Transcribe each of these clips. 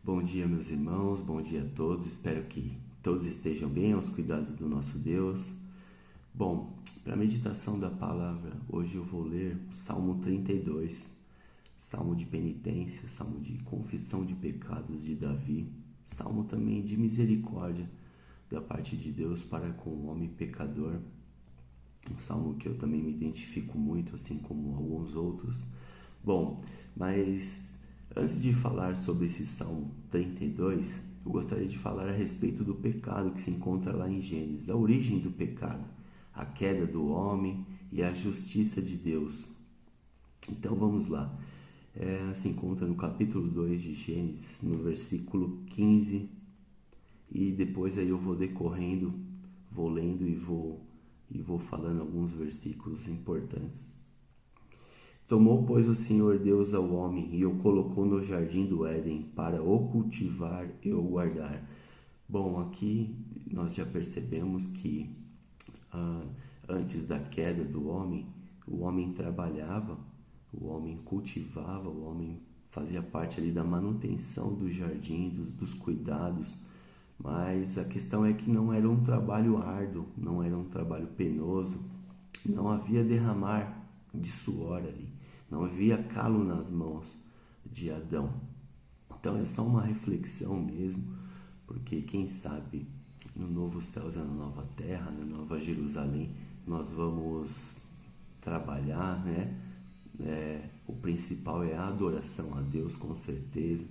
Bom dia, meus irmãos, bom dia a todos. Espero que todos estejam bem aos cuidados do nosso Deus. Bom, para a meditação da palavra, hoje eu vou ler Salmo 32, Salmo de penitência, Salmo de confissão de pecados de Davi, Salmo também de misericórdia da parte de Deus para com o homem pecador. Um salmo que eu também me identifico muito, assim como alguns outros. Bom, mas antes de falar sobre esse Salmo 32, eu gostaria de falar a respeito do pecado que se encontra lá em Gênesis, a origem do pecado, a queda do homem e a justiça de Deus. Então vamos lá. Se encontra no capítulo 2 de Gênesis, no versículo 15, e depois aí eu vou decorrendo, vou lendo e vou falando alguns versículos importantes. Tomou, pois, o Senhor Deus ao homem e o colocou no jardim do Éden para o cultivar e o guardar. Bom, aqui nós já percebemos que antes da queda do homem, o homem trabalhava, o homem cultivava, o homem fazia parte ali da manutenção do jardim, dos cuidados. Mas a questão é que não era um trabalho árduo, não era um trabalho penoso, não havia derramar de suor ali, não havia calo nas mãos de Adão. Então é só uma reflexão mesmo, porque quem sabe no novo céu e na nova terra, na nova Jerusalém, nós vamos trabalhar, né? O principal é a adoração a Deus, com certeza.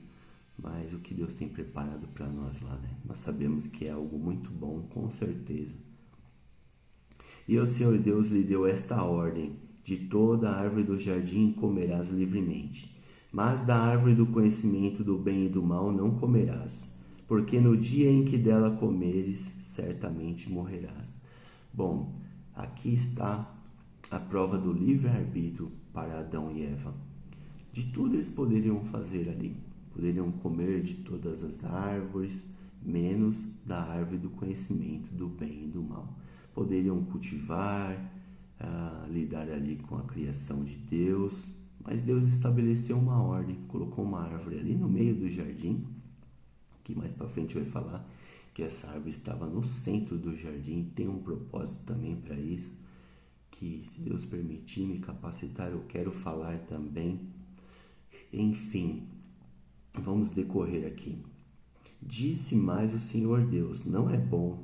Mas o que Deus tem preparado para nós lá, né? Nós sabemos que é algo muito bom, com certeza. E o Senhor Deus lhe deu esta ordem: de toda a árvore do jardim comerás livremente, mas da árvore do conhecimento do bem e do mal não comerás, porque no dia em que dela comeres, certamente morrerás. Bom, aqui está a prova do livre-arbítrio para Adão e Eva. De tudo eles poderiam fazer ali. Poderiam comer de todas as árvores, menos da árvore do conhecimento do bem e do mal. Poderiam cultivar, lidar ali com a criação de Deus, mas Deus estabeleceu uma ordem, colocou uma árvore ali no meio do jardim, que mais para frente vai falar que essa árvore estava no centro do jardim, tem um propósito também para isso, que se Deus permitir me capacitar, eu quero falar também. Enfim, vamos decorrer aqui. Disse mais o Senhor Deus: não é bom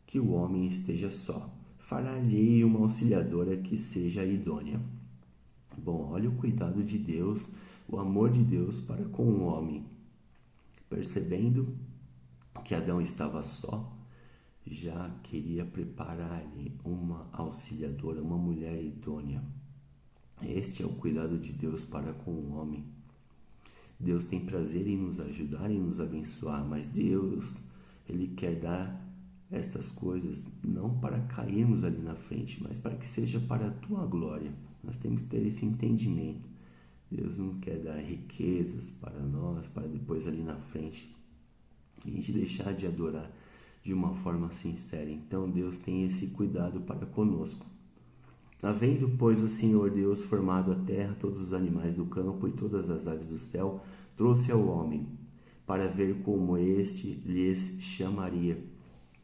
que o homem esteja só. Far-lhe uma auxiliadora que seja idônea. Bom, olha o cuidado de Deus, o amor de Deus para com o homem. Percebendo que Adão estava só, já queria preparar-lhe uma auxiliadora, uma mulher idônea. Este é o cuidado de Deus para com o homem. Deus tem prazer em nos ajudar e nos abençoar, mas Deus, Ele quer dar estas coisas não para cairmos ali na frente, mas para que seja para a Tua glória. Nós temos que ter esse entendimento. Deus não quer dar riquezas para nós, para depois ali na frente a gente deixar de adorar de uma forma sincera. Então Deus tem esse cuidado para conosco. Havendo, pois, o Senhor Deus formado a terra, todos os animais do campo e todas as aves do céu, trouxe ao homem, para ver como este lhes chamaria.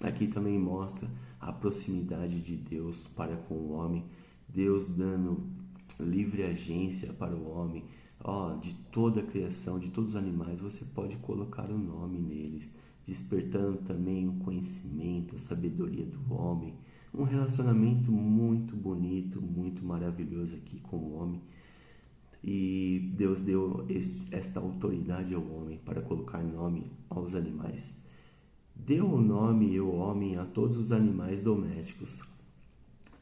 Aqui também mostra a proximidade de Deus para com o homem, Deus dando livre agência para o homem. De toda a criação, de todos os animais, você pode colocar o nome neles, despertando também o conhecimento, a sabedoria do homem. Um relacionamento muito bonito, muito maravilhoso aqui com o homem. E Deus deu esta autoridade ao homem para colocar nome aos animais. Deu o nome o homem a todos os animais domésticos,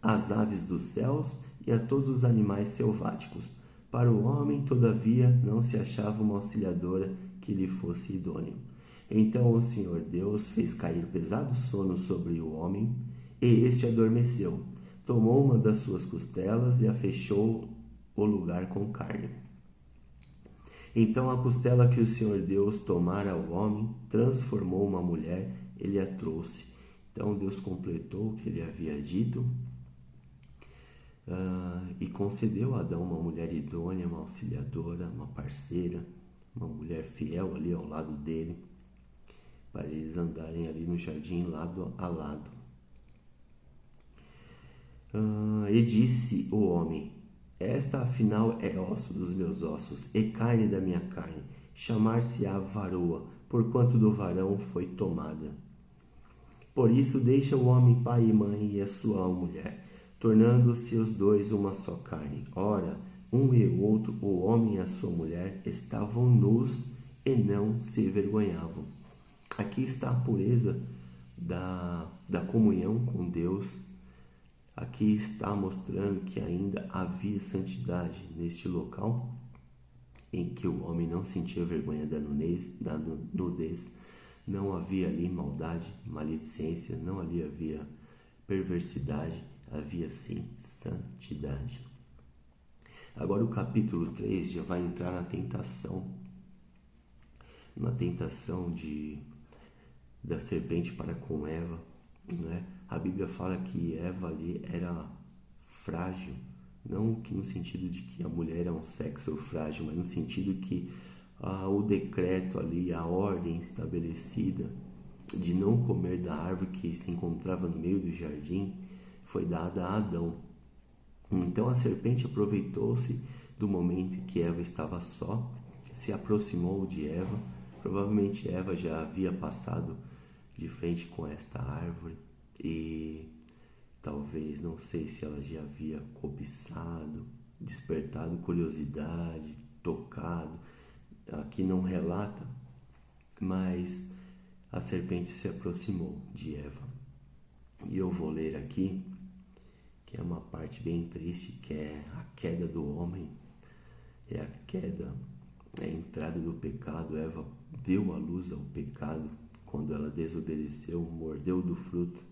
às aves dos céus e a todos os animais selváticos. Para o homem, todavia, não se achava uma auxiliadora que lhe fosse idônea. Então o Senhor Deus fez cair pesado sono sobre o homem, e este adormeceu. Tomou uma das suas costelas e a fechou o lugar com carne. Então a costela que o Senhor Deus tomara ao homem, transformou uma mulher, ele a trouxe. Então Deus completou o que ele havia dito e concedeu a Adão uma mulher idônea, uma auxiliadora, uma parceira, uma mulher fiel ali ao lado dele, para eles andarem ali no jardim lado a lado. E disse o homem: esta afinal é osso dos meus ossos e carne da minha carne. Chamar-se-á varoa, porquanto do varão foi tomada. Por isso deixa o homem pai e mãe e a sua mulher, tornando-se os dois uma só carne. Ora, um e o outro, o homem e a sua mulher, estavam nus e não se envergonhavam. Aqui está a pureza da comunhão com Deus. Aqui está mostrando que ainda havia santidade neste local, em que o homem não sentia vergonha da nudez, não havia ali maldade, maledicência, não ali havia perversidade, havia sim santidade. Agora o capítulo 3 já vai entrar na tentação da serpente para com Eva, né? A Bíblia fala que Eva ali era frágil, não que no sentido de que a mulher é um sexo frágil, mas no sentido que o decreto ali, a ordem estabelecida de não comer da árvore que se encontrava no meio do jardim foi dada a Adão. Então a serpente aproveitou-se do momento em que Eva estava só, se aproximou de Eva. Provavelmente Eva já havia passado de frente com esta árvore e talvez, não sei se ela já havia cobiçado, despertado curiosidade, tocado. Aqui não relata, mas a serpente se aproximou de Eva. E eu vou ler aqui, que é uma parte bem triste, que é a queda do homem, é a queda, é a entrada do pecado. Eva deu à luz ao pecado quando ela desobedeceu, mordeu do fruto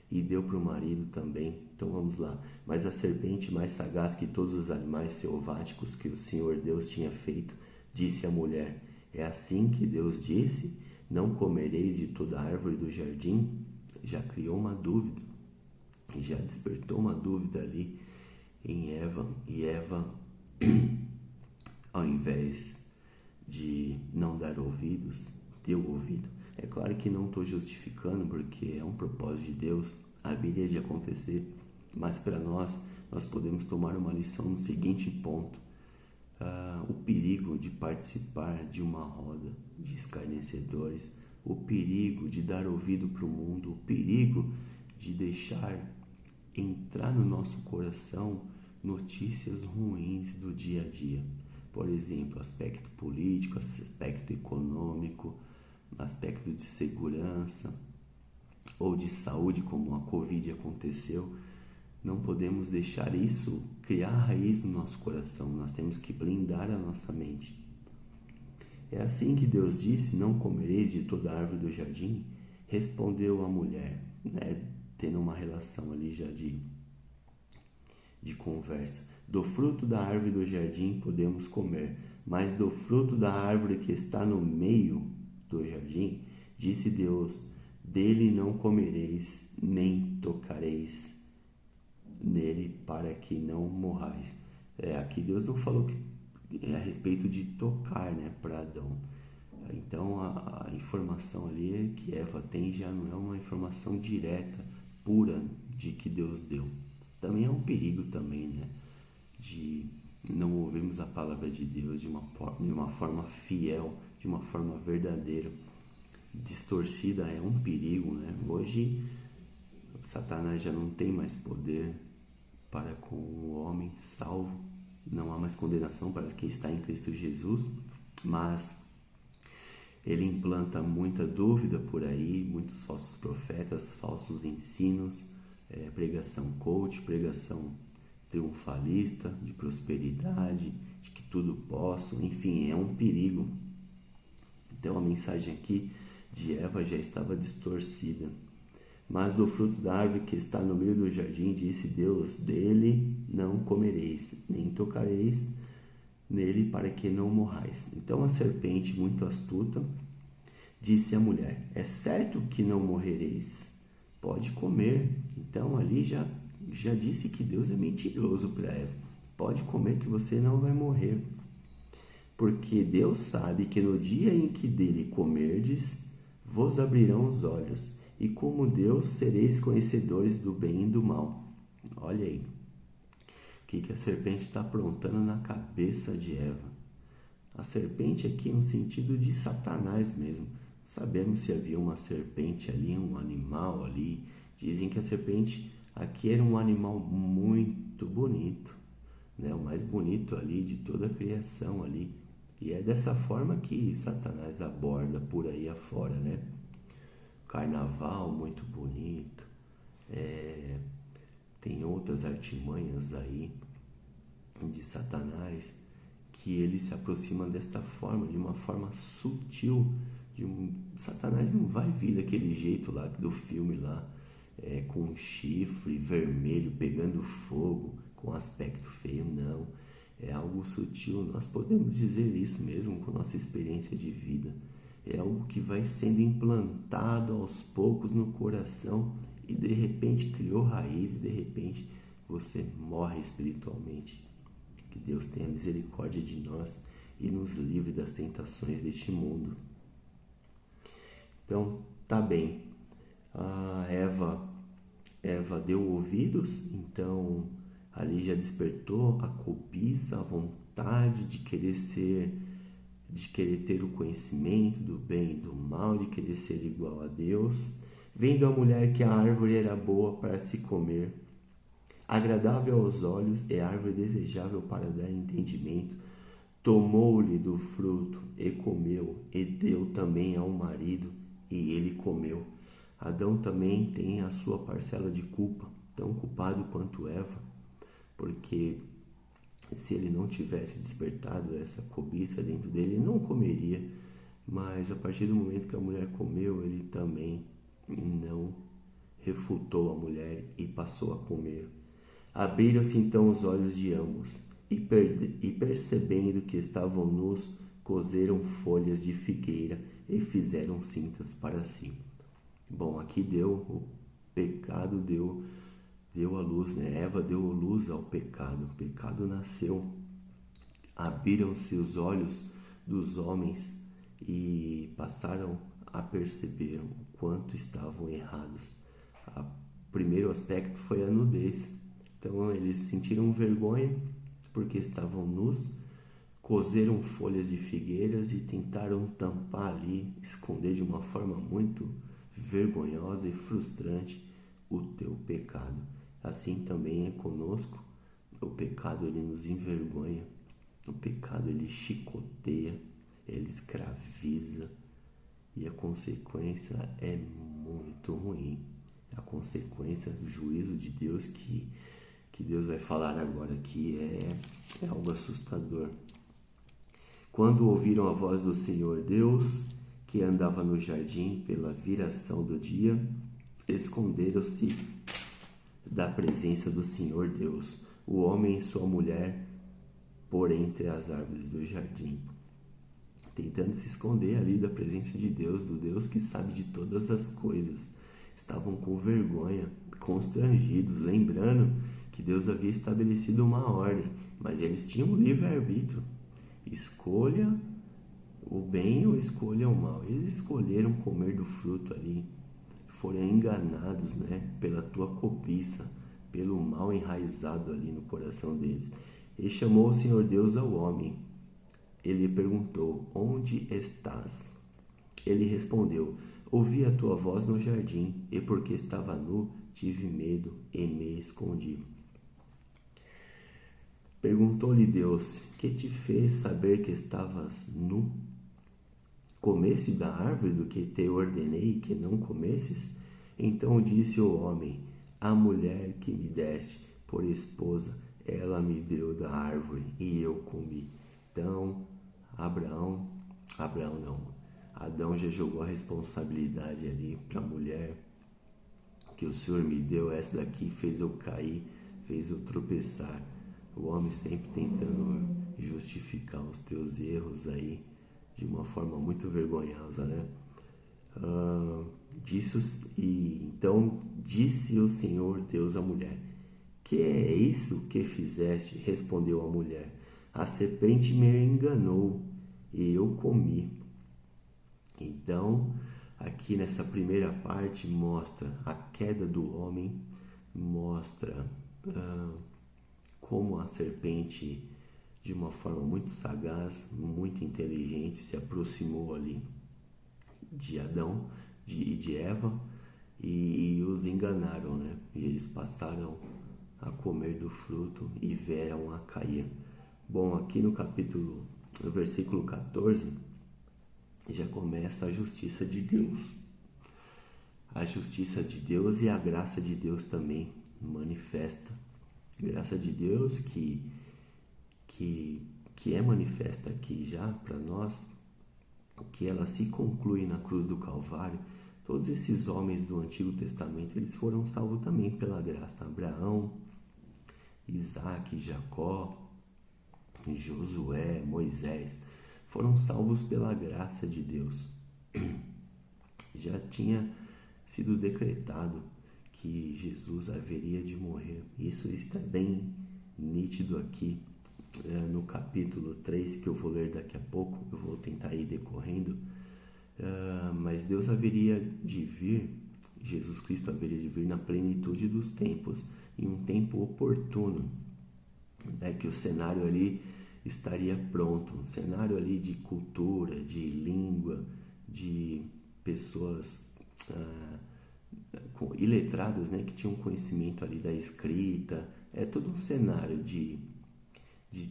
e deu para o marido também. Então vamos lá. Mas a serpente, mais sagaz que todos os animais selváticos que o Senhor Deus tinha feito, disse à mulher: é assim que Deus disse, não comereis de toda a árvore do jardim? Já criou uma dúvida, já despertou uma dúvida ali em Eva, e Eva, ao invés de não dar ouvidos, deu ouvido. É claro que não estou justificando, porque é um propósito de Deus, haveria de acontecer, mas para nós podemos tomar uma lição no seguinte ponto: o perigo de participar de uma roda de escarnecedores, o perigo de dar ouvido para o mundo, o perigo de deixar entrar no nosso coração notícias ruins do dia a dia. Por exemplo, aspecto político, aspecto econômico, aspecto de segurança ou de saúde, como a Covid aconteceu. Não podemos deixar isso criar raiz no nosso coração. Nós temos que blindar a nossa mente. É assim que Deus disse: não comereis de toda a árvore do jardim? Respondeu a mulher, né, tendo uma relação ali já de conversa: do fruto da árvore do jardim podemos comer, mas do fruto da árvore que está no meio do jardim, disse Deus: dele não comereis, nem tocareis nele, para que não morrais. Aqui Deus não falou que a respeito de tocar, né, para Adão. Então a informação ali é que Eva tem já não é uma informação direta, pura, de que Deus deu. Também é um perigo também, né, de não ouvirmos a palavra de Deus de uma forma fiel, de uma forma verdadeira. Distorcida é um perigo, né? Hoje Satanás já não tem mais poder para com o homem salvo, não há mais condenação para quem está em Cristo Jesus, mas ele implanta muita dúvida por aí, muitos falsos profetas, falsos ensinos, pregação coach, pregação triunfalista, de prosperidade, de que tudo posso, enfim, é um perigo. Então a mensagem aqui de Eva já estava distorcida. Mas do fruto da árvore que está no meio do jardim, disse Deus: dele não comereis, nem tocareis nele, para que não morrais. Então a serpente, muito astuta, disse à mulher: é certo que não morrereis, pode comer. Então ali já disse que Deus é mentiroso para Eva: pode comer que você não vai morrer. Porque Deus sabe que no dia em que dele comerdes, vos abrirão os olhos, e como Deus sereis conhecedores do bem e do mal. Olha aí, o que a serpente está aprontando na cabeça de Eva. A serpente aqui no sentido de Satanás mesmo. Sabemos se havia uma serpente ali, um animal ali. Dizem que a serpente aqui era um animal muito bonito, né? O mais bonito ali de toda a criação ali. E é dessa forma que Satanás aborda por aí afora, né? Carnaval muito bonito. Tem outras artimanhas aí de Satanás que ele se aproxima desta forma, de uma forma sutil. Satanás não vai vir daquele jeito lá do filme lá, com um chifre vermelho pegando fogo, com aspecto feio, não. É algo sutil, nós podemos dizer isso mesmo com nossa experiência de vida. É algo que vai sendo implantado aos poucos no coração e de repente criou raiz e de repente você morre espiritualmente. Que Deus tenha misericórdia de nós e nos livre das tentações deste mundo. Então, tá bem. A Eva deu ouvidos, então ali já despertou a cobiça, a vontade de querer ter o conhecimento do bem e do mal, de querer ser igual a Deus. Vendo a mulher que a árvore era boa para se comer, agradável aos olhos e árvore desejável para dar entendimento, tomou-lhe do fruto e comeu, e deu também ao marido, e ele comeu. Adão também tem a sua parcela de culpa, tão culpado quanto Eva, porque se ele não tivesse despertado essa cobiça dentro dele, ele não comeria. Mas a partir do momento que a mulher comeu, ele também não refutou a mulher e passou a comer. Abriram-se então os olhos de ambos, e percebendo que estavam nus, coseram folhas de figueira e fizeram cintas para si. Bom, aqui o pecado deu a luz, né? Eva deu luz ao pecado, o pecado nasceu. Abriram-se os olhos dos homens e passaram a perceber o quanto estavam errados. O primeiro aspecto foi a nudez. Então eles sentiram vergonha porque estavam nus, coseram folhas de figueiras e tentaram tampar ali, esconder de uma forma muito vergonhosa e frustrante o teu pecado. Assim também é conosco. O pecado ele nos envergonha, o pecado ele chicoteia, ele escraviza e a consequência é muito ruim. A consequência do juízo de Deus que Deus vai falar agora aqui é algo assustador. Quando ouviram a voz do Senhor Deus, que andava no jardim pela viração do dia, esconderam-se da presença do Senhor Deus, o homem e sua mulher, por entre as árvores do jardim, tentando se esconder ali da presença de Deus, do Deus que sabe de todas as coisas. Estavam com vergonha, constrangidos, lembrando que Deus havia estabelecido uma ordem, mas eles tinham um livre-arbítrio. Escolha o bem ou escolha o mal. Eles escolheram comer do fruto ali, foram enganados, né, pela tua cobiça, pelo mal enraizado ali no coração deles. E chamou o Senhor Deus ao homem. Ele perguntou: onde estás? Ele respondeu: ouvi a tua voz no jardim, e porque estava nu, tive medo e me escondi. Perguntou-lhe Deus: que te fez saber que estavas nu? Comeste da árvore do que te ordenei que não comesses? Então disse o homem: a mulher que me deste por esposa, ela me deu da árvore e eu comi. Então Adão já jogou a responsabilidade ali para a mulher, que o Senhor me deu, essa daqui fez eu cair, fez eu tropeçar. O homem sempre tentando justificar os teus erros aí de uma forma muito vergonhosa, né? Então disse o Senhor Deus à mulher: que é isso que fizeste? Respondeu a mulher: a serpente me enganou e eu comi. Então, aqui nessa primeira parte mostra a queda do homem, mostra como a serpente, de uma forma muito sagaz, muito inteligente, se aproximou ali de Adão e de Eva e os enganaram, né? E eles passaram a comer do fruto e vieram a cair. Bom, aqui no versículo 14, já começa a justiça de Deus. A justiça de Deus e a graça de Deus também manifesta. Graça de Deus que é manifesta aqui já para nós, que ela se conclui na cruz do Calvário. Todos esses homens do Antigo Testamento, eles foram salvos também pela graça. Abraão, Isaac, Jacó, Josué, Moisés, foram salvos pela graça de Deus. Já tinha sido decretado que Jesus haveria de morrer. Isso está bem nítido aqui no capítulo 3, que eu vou ler daqui a pouco. Eu vou tentar ir decorrendo. Mas Deus haveria de vir, Jesus Cristo haveria de vir na plenitude dos tempos, em um tempo oportuno, né, que o cenário ali estaria pronto, um cenário ali de cultura, de língua, de pessoas iletradas, né, que tinham conhecimento ali da escrita. É todo um cenário de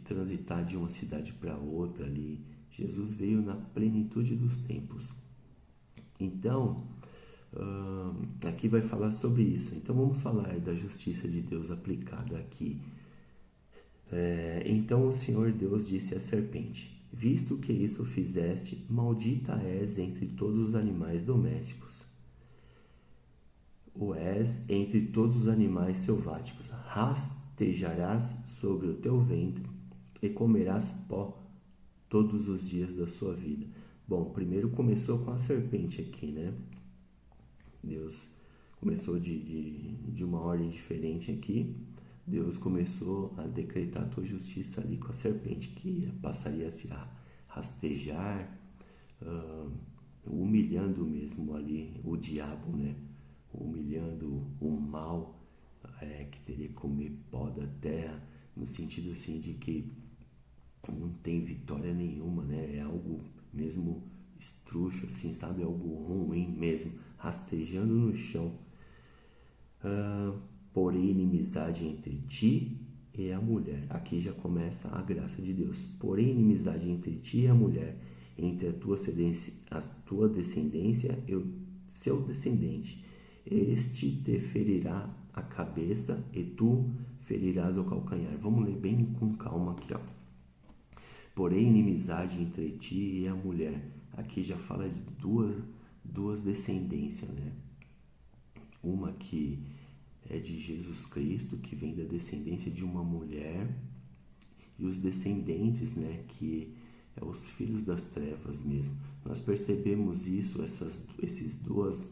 transitar de uma cidade para outra ali. Jesus veio na plenitude dos tempos. Então, aqui vai falar sobre isso. Então vamos falar da justiça de Deus aplicada aqui. Então o Senhor Deus disse à serpente: visto que isso fizeste, maldita és entre todos os animais domésticos, o és entre todos os animais selváticos. Rastejarás sobre o teu ventre e comerás pó todos os dias da sua vida. Bom, primeiro começou com a serpente aqui, né? Deus começou de uma ordem diferente aqui. Deus começou a decretar a tua justiça ali com a serpente, que passaria a se rastejar, humilhando mesmo ali o diabo, né? Humilhando o mal, que teria que comer pó da terra, no sentido assim de que não tem vitória nenhuma, né? É algo mesmo estruxo, assim, sabe? Algo ruim mesmo, rastejando no chão. Porém, inimizade entre ti e a mulher. Aqui já começa a graça de Deus. Porém, inimizade entre ti e a mulher, entre a tua descendência e o seu descendente. Este te ferirá a cabeça e tu ferirás o calcanhar. Vamos ler bem com calma aqui, ó. Porém, inimizade entre ti e a mulher. Aqui já fala de duas descendências, né? Uma que é de Jesus Cristo, que vem da descendência de uma mulher, e os descendentes, né, que é os filhos das trevas mesmo. Nós percebemos isso, esses duas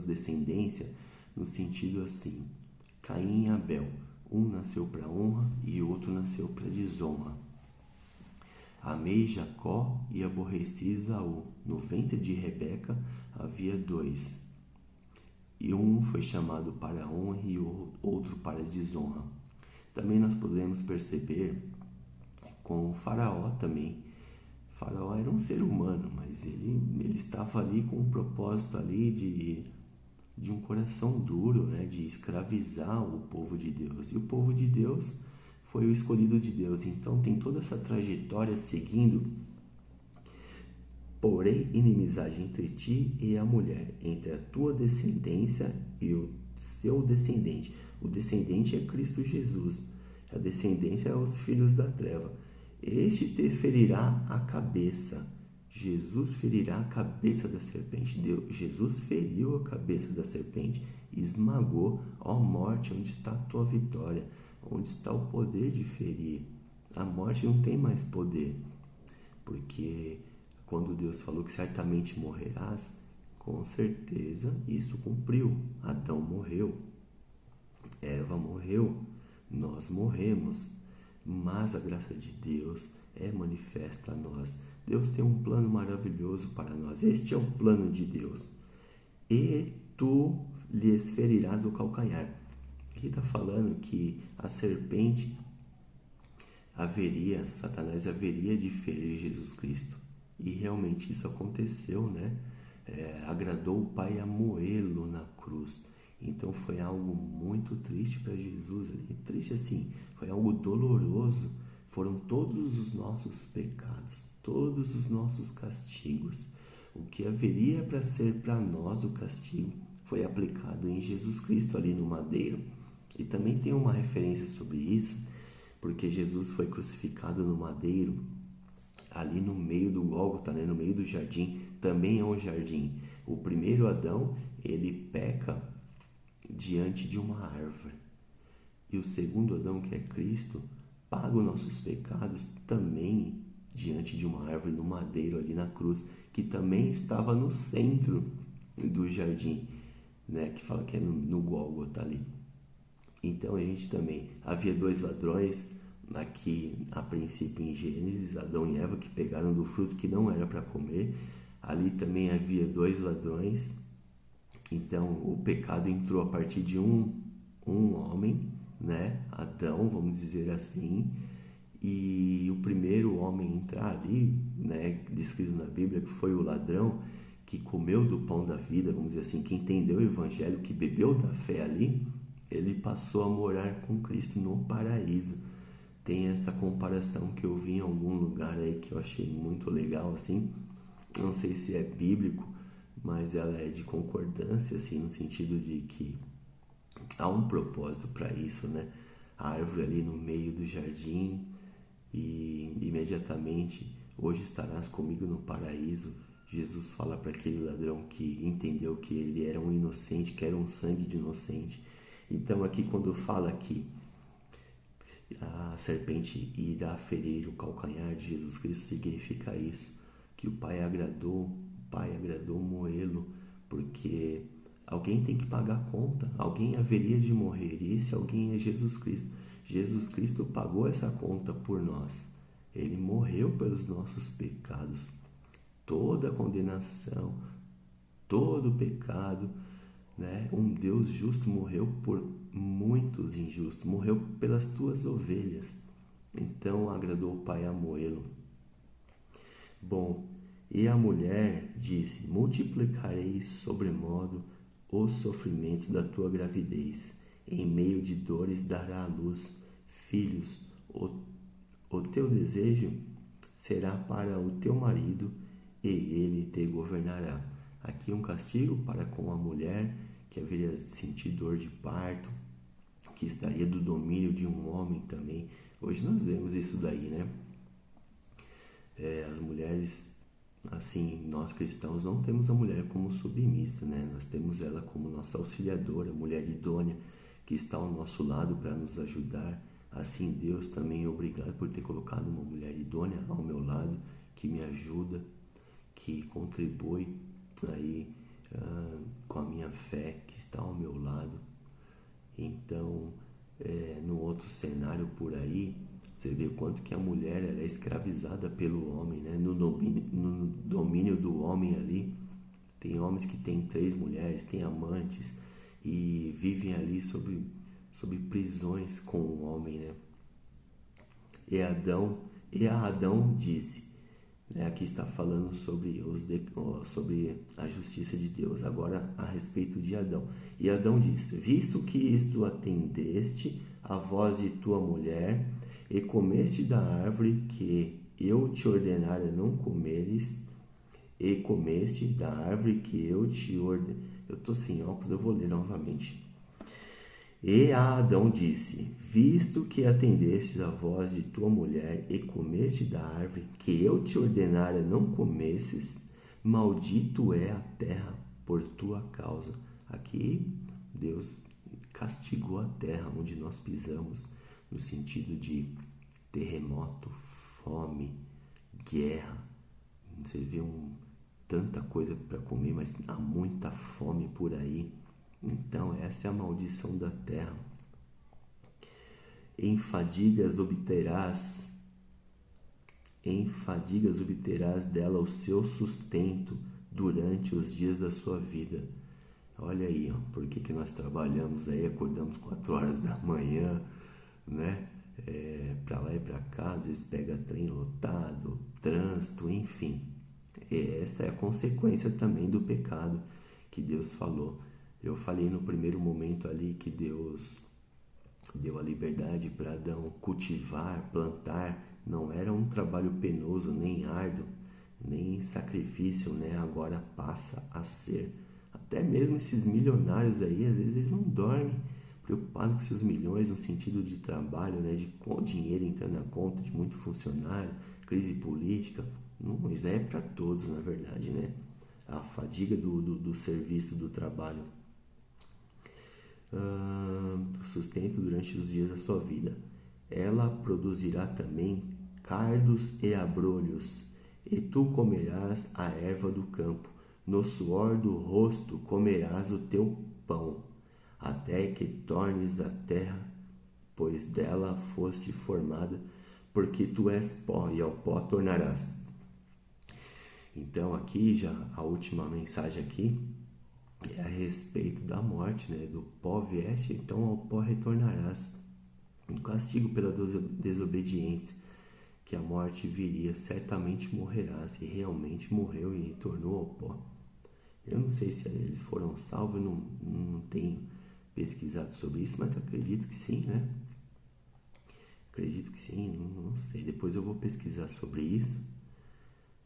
descendências, no sentido assim: Caim e Abel, um nasceu para honra e o outro nasceu para desonra. Amei Jacó e aborreci Esaú. No ventre de Rebeca havia dois, e um foi chamado para a honra e o outro para a desonra. Também nós podemos perceber com o Faraó também. O Faraó era um ser humano, mas ele estava ali com um propósito ali de um coração duro, né, de escravizar o povo de Deus. E o povo de Deus foi o escolhido de Deus. Então tem toda essa trajetória seguindo. Porém, inimizade entre ti e a mulher, entre a tua descendência e o seu descendente. O descendente é Cristo Jesus. A descendência é os filhos da treva. Este te ferirá a cabeça. Jesus ferirá a cabeça da serpente. Jesus feriu a cabeça da serpente e esmagou. Ó morte, onde está a tua vitória? Onde está o poder de ferir? A morte não tem mais poder, porque quando Deus falou que certamente morrerás, com certeza isso cumpriu. Adão morreu, Eva morreu, nós morremos. mas a graça de Deus é manifesta a nós. Deus tem um plano maravilhoso para nós. Este é o plano de Deus. E tu lhes ferirás o calcanhar. Aqui está falando que a serpente Satanás haveria de ferir Jesus Cristo. E realmente isso aconteceu, né? Agradou o Pai a moê-lo na cruz. Então foi algo muito triste para Jesus. Triste assim, foi algo doloroso. Foram todos os nossos pecados, todos os nossos castigos. O que haveria para ser para nós o castigo foi aplicado em Jesus Cristo ali no madeiro. E também tem uma referência sobre isso, porque Jesus foi crucificado no madeiro, ali no meio do Gólgota, né? No meio do jardim, também é um jardim. O primeiro Adão, ele peca diante de uma árvore. E o segundo Adão, que é Cristo, paga os nossos pecados também diante de uma árvore no madeiro ali na cruz, que também estava no centro do jardim, né? Que fala que é no Gólgota ali. Então a gente também, havia dois ladrões aqui a princípio em Gênesis, Adão e Eva, que pegaram do fruto que não era para comer. Ali também havia dois ladrões. Então o pecado entrou a partir de um homem, né? Adão, vamos dizer assim. E o primeiro homem a entrar ali, né, descrito na Bíblia, que foi o ladrão, que comeu do pão da vida, vamos dizer assim, que entendeu o evangelho, que bebeu da fé ali, ele passou a morar com Cristo no paraíso. Tem essa comparação que eu vi em algum lugar aí que eu achei muito legal, assim. Não sei se é bíblico, mas ela é de concordância, assim, no sentido de que há um propósito para isso, né? A árvore ali no meio do jardim, e imediatamente, hoje estarás comigo no paraíso. Jesus fala para aquele ladrão que entendeu que ele era um inocente, que era um sangue de inocente. Então aqui quando fala que a serpente irá ferir o calcanhar de Jesus Cristo, significa isso, que o Pai agradou moê-lo, porque alguém tem que pagar a conta, alguém haveria de morrer, e esse alguém é Jesus Cristo. Jesus Cristo pagou essa conta por nós. Ele morreu pelos nossos pecados. Toda a condenação, todo o pecado, né? Um Deus justo morreu por muitos injustos, morreu pelas tuas ovelhas. Então agradou o Pai a moê-lo. Bom, e a mulher disse: multiplicarei sobremodo os sofrimentos da tua gravidez. Em meio de dores dará à luz filhos. O teu desejo será para o teu marido, e ele te governará. Aqui um castigo para com a mulher que haveria sentido dor de parto, que estaria do domínio de um homem também. Hoje nós vemos isso daí, né? As mulheres, assim, nós cristãos não temos a mulher como submissa, né? Nós temos ela como nossa auxiliadora, mulher idônea, que está ao nosso lado para nos ajudar. Assim, Deus também, obrigado por ter colocado uma mulher idônea ao meu lado, que me ajuda, que contribui aí com a minha fé, que está ao meu lado. Então, no outro cenário por aí, você vê o quanto que a mulher ela é escravizada pelo homem, né? No domínio do homem ali. Tem homens que têm 3 mulheres, têm amantes e vivem ali sob prisões com o homem, né? E a Adão disse, né? Aqui está falando sobre a justiça de Deus, agora a respeito de Adão. E Adão disse: visto que isto atendeste à voz de tua mulher, e comeste da árvore que eu te ordenara não comeres, e comeste da árvore que eu te ordenei. Eu estou sem óculos, eu vou ler novamente. E a Adão disse: visto que atendeste à voz de tua mulher e comeste da árvore que eu te ordenara não comesses, maldito é a terra por tua causa. Aqui Deus castigou a terra onde nós pisamos, no sentido de terremoto, fome, guerra. Você vê tanta coisa para comer, mas há muita fome por aí. Então essa é a maldição da terra. em fadigas obterás dela o seu sustento durante os dias da sua vida. Olha aí, ó, por que nós trabalhamos aí, acordamos 4 horas da manhã, né? Para lá e para cá, às vezes pega trem lotado, trânsito, enfim. Essa é a consequência também do pecado que Deus falou. Eu falei no primeiro momento ali que Deus deu a liberdade para Adão cultivar, plantar. Não era um trabalho penoso, nem árduo, nem sacrifício, né? Agora passa a ser. Até mesmo esses milionários aí, às vezes eles não dormem, preocupados com seus milhões no sentido de trabalho, né? De com dinheiro entrando na conta de muito funcionário, crise política. Não, isso é para todos, na verdade, né? A fadiga do serviço, do trabalho. Sustento durante os dias da sua vida. Ela produzirá também cardos e abrolhos, e tu comerás a erva do campo. No suor do rosto comerás o teu pão, até que tornes a terra, pois dela foste formada, porque tu és pó, e ao pó tornarás. Então aqui já a última mensagem aqui é a respeito da morte, né? Do pó vieste, então ao pó retornarás. Um castigo pela desobediência, que a morte viria, certamente morrerás. E realmente morreu e retornou ao pó. Eu não sei se eles foram salvos, eu não tenho pesquisado sobre isso, mas acredito que sim, né? Acredito que sim, não sei. Depois eu vou pesquisar sobre isso.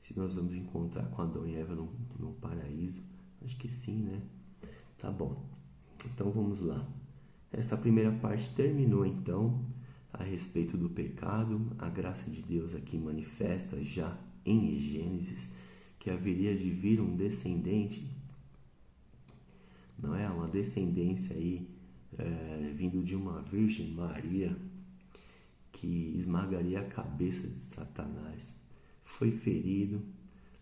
Se nós vamos encontrar com Adão e Eva no paraíso. Acho que sim, né? Tá bom. Então vamos lá. Essa primeira parte terminou então a respeito do pecado. A graça de Deus aqui manifesta já em Gênesis que haveria de vir um descendente, não é? Uma descendência aí vindo de uma Virgem Maria que esmagaria a cabeça de Satanás. Foi ferido,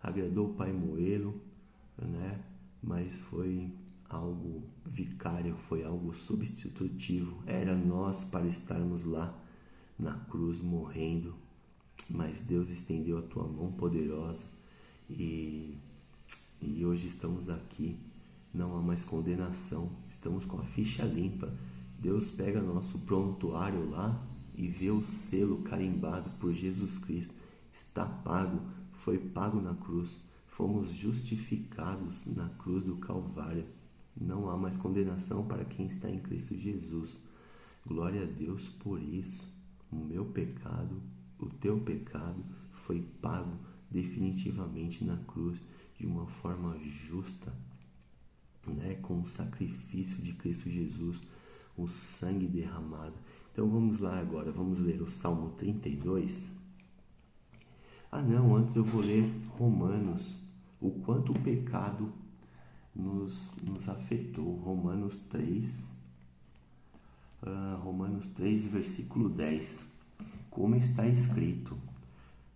agradou o pai moê-lo, né? Mas foi algo vicário, foi algo substitutivo. Era nós para estarmos lá na cruz morrendo, mas Deus estendeu a tua mão poderosa e hoje estamos aqui. Não há mais condenação, estamos com a ficha limpa. Deus pega nosso prontuário lá e vê o selo carimbado por Jesus Cristo. Está pago, foi pago na cruz. Fomos justificados na cruz do Calvário. Não há mais condenação para quem está em Cristo Jesus. Glória a Deus por isso. O meu pecado, o teu pecado foi pago definitivamente na cruz de uma forma justa, né? Com o sacrifício de Cristo Jesus, o sangue derramado. Então vamos lá agora, vamos ler o Salmo 32. Antes eu vou ler Romanos, o quanto o pecado nos afetou. Romanos 3, versículo 10. Como está escrito: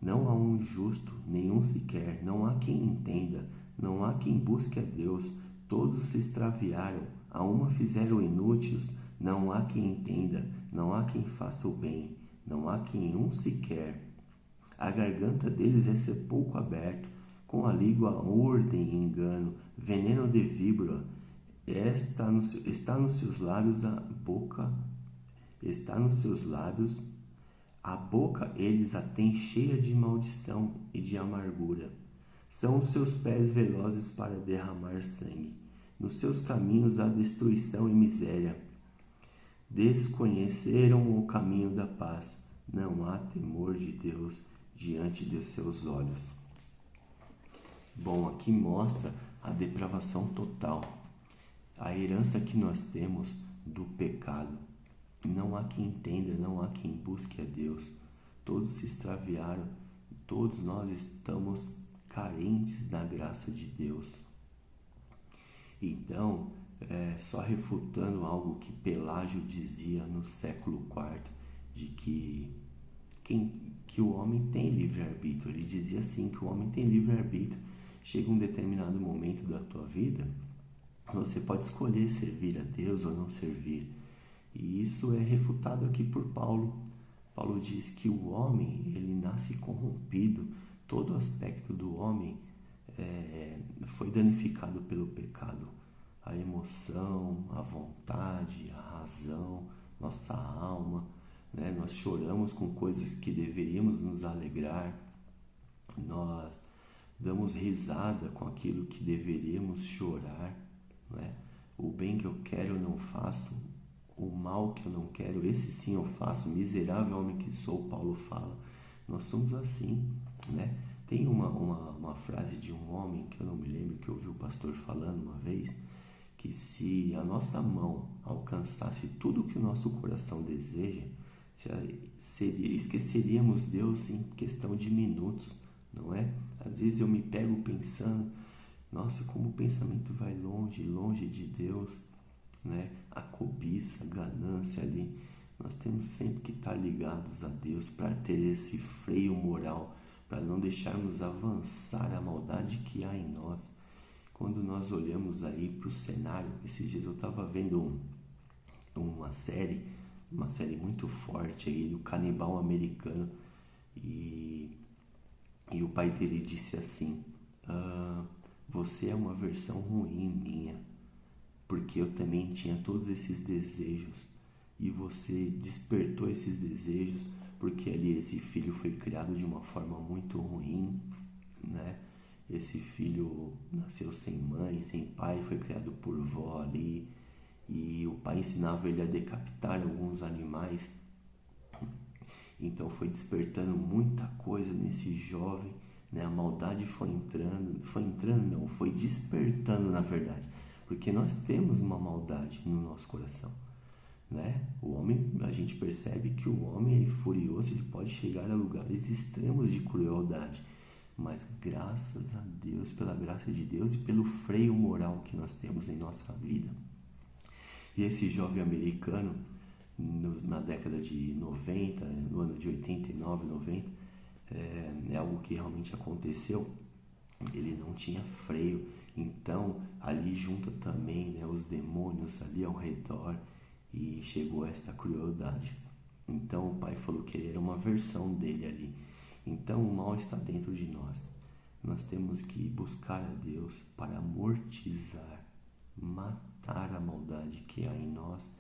não há um justo, nenhum sequer, não há quem entenda, não há quem busque a Deus. Todos se extraviaram, a uma fizeram inúteis, não há quem entenda, não há quem faça o bem, não há quem um sequer. A garganta deles é sepulcro aberto, com a língua urdem engano, veneno de víbora. Está nos seus lábios a boca eles a têm cheia de maldição e de amargura. São os seus pés velozes para derramar sangue. Nos seus caminhos há destruição e miséria. Desconheceram o caminho da paz. Não há temor de Deus diante de seus olhos. Bom, aqui mostra a depravação total, a herança que nós temos do pecado. Não há quem entenda, não há quem busque a Deus. Todos se extraviaram, todos nós estamos carentes da graça de Deus. Então, só refutando algo que Pelágio dizia no século IV, de que o homem tem livre-arbítrio. Ele dizia assim, que o homem tem livre-arbítrio. Chega um determinado momento da tua vida, você pode escolher servir a Deus ou não servir. E isso é refutado aqui por Paulo. Paulo diz que o homem, ele nasce corrompido, todo aspecto do homem foi danificado pelo pecado. A emoção, a vontade, a razão, nossa alma, né? Nós choramos com coisas que deveríamos nos alegrar, nós damos risada com aquilo que deveríamos chorar, né? O bem que eu quero eu não faço, o mal que eu não quero, esse sim eu faço, miserável homem que sou, Paulo fala. Nós somos assim, né? Tem uma frase de um homem, que eu não me lembro, que eu ouvi o pastor falando uma vez, que se a nossa mão alcançasse tudo que o nosso coração deseja, esqueceríamos Deus em questão de minutos, não é? Às vezes eu me pego pensando, nossa, como o pensamento vai longe, longe de Deus, né? A cobiça, a ganância ali. Nós temos sempre que estar ligados a Deus para ter esse freio moral, para não deixarmos avançar a maldade que há em nós. Quando nós olhamos aí para o cenário, esses dias eu estava vendo uma série muito forte aí do canibal americano, e o pai dele disse assim: você é uma versão ruim minha, porque eu também tinha todos esses desejos e você despertou esses desejos, porque ali esse filho foi criado de uma forma muito ruim, né? Esse filho nasceu sem mãe, sem pai, foi criado por vó ali, e o pai ensinava ele a decapitar alguns animais. Então foi despertando muita coisa nesse jovem, né? A maldade foi despertando, na verdade, porque nós temos uma maldade no nosso coração, né? O homem, a gente percebe que o homem é furioso, ele pode chegar a lugares extremos de crueldade, mas graças a Deus, pela graça de Deus e pelo freio moral que nós temos em nossa vida. E esse jovem americano, na década de 90, no ano de 89, 90, é algo que realmente aconteceu. Ele não tinha freio, então ali junta também, né, os demônios ali ao redor, e chegou a esta crueldade. Então o pai falou que ele era uma versão dele ali. Então o mal está dentro de nós. Nós temos que buscar a Deus para amortizar, matar a maldade que há em nós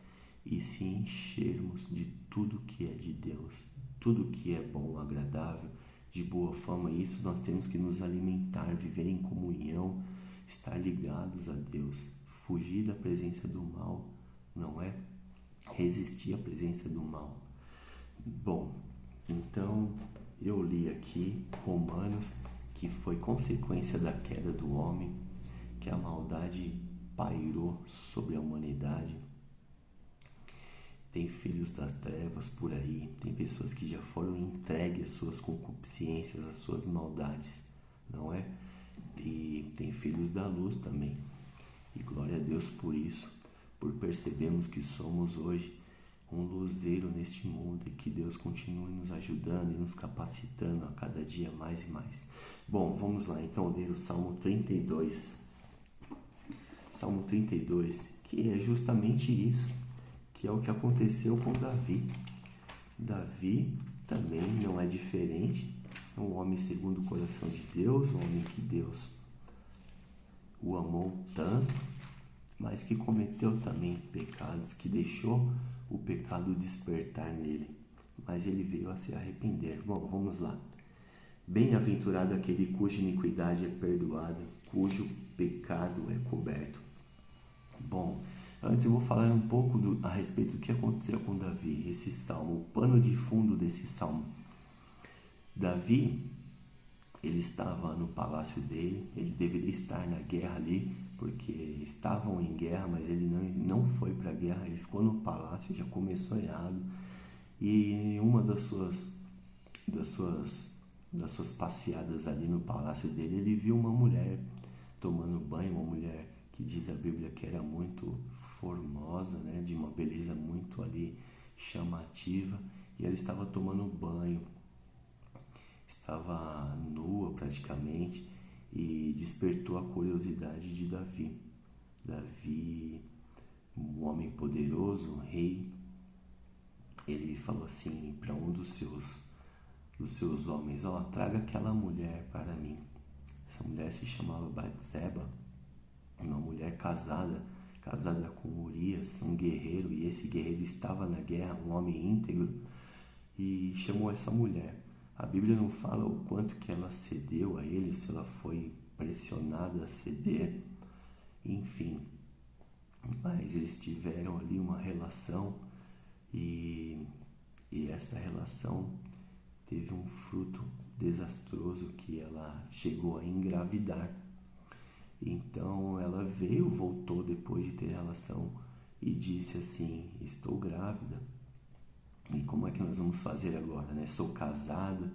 e se enchermos de tudo que é de Deus, tudo que é bom, agradável, de boa fama. Isso nós temos que nos alimentar, viver em comunhão, estar ligados a Deus, fugir da presença do mal, não é? Resistir à presença do mal. Bom, então eu li aqui Romanos, que foi consequência da queda do homem, que a maldade pairou sobre a humanidade. Tem filhos das trevas por aí, tem pessoas que já foram entregues às suas concupiscências, às suas maldades, não é? E tem filhos da luz também. E glória a Deus por isso, por percebermos que somos hoje um luzeiro neste mundo, e que Deus continue nos ajudando e nos capacitando a cada dia mais e mais. Bom, vamos lá então ler o Salmo 32. Salmo 32, que é justamente isso, que é o que aconteceu com Davi. Davi também não é diferente, é um homem segundo o coração de Deus, um homem que Deus o amou tanto, mas que cometeu também pecados, que deixou o pecado despertar nele, mas ele veio a se arrepender. Bom, vamos lá. Bem-aventurado aquele cuja iniquidade é perdoada, cujo pecado é coberto. Bom, antes eu vou falar um pouco a respeito do que aconteceu com Davi, esse salmo, o pano de fundo desse salmo. Davi, ele estava no palácio dele, ele deveria estar na guerra ali, porque estavam em guerra, mas ele não foi para a guerra, ele ficou no palácio, já começou errado. E em uma das suas passeadas ali no palácio dele, ele viu uma mulher tomando banho, uma mulher que diz a Bíblia que era muito formosa, né, de uma beleza muito ali chamativa, e ela estava tomando banho, estava nua praticamente, e despertou a curiosidade de Davi. Davi, um homem poderoso, um rei, ele falou assim para um dos seus homens: ó, traga aquela mulher para mim. Essa mulher se chamava Batseba, uma mulher casada com Urias, um guerreiro, e esse guerreiro estava na guerra, um homem íntegro, e chamou essa mulher. A Bíblia não fala o quanto que ela cedeu a ele, se ela foi pressionada a ceder, enfim, mas eles tiveram ali uma relação e essa relação teve um fruto desastroso, que ela chegou a engravidar. Então ela voltou depois de ter relação e disse assim: estou grávida, e como é que nós vamos fazer agora, né? Sou casada.